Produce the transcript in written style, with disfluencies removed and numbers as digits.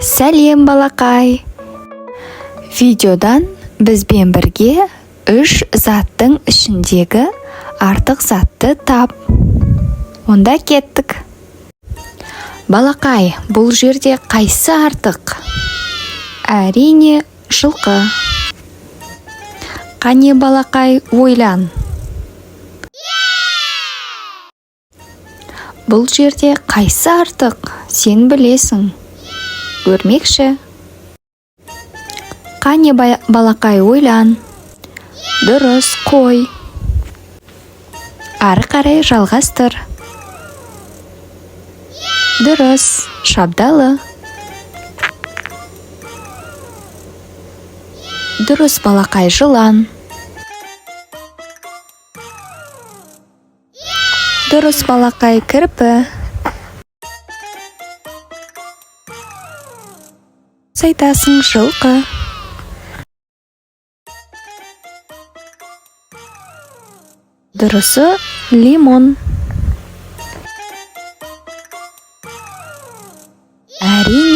Сәлем балақай. Видеодан бізбен бірге 3 заттың ішіндегі артық затты тап. Онда кеттік. Балақай, бұл жерде қайсы артық? Әрине, жылқы. Қане балақай, ойлан. Бұл жерде қайсы артық? Сен білесің. Өрмекші. Қане балақай, ойлан. Дұрыс, қой. Ары қарай жалғастыр. Дұрыс, шабдалы. Дұрыс балақай, жылан. Дұрыс балақай, кірпі. Айтасың, жылқы. Дұрысы, лимон. Әрине,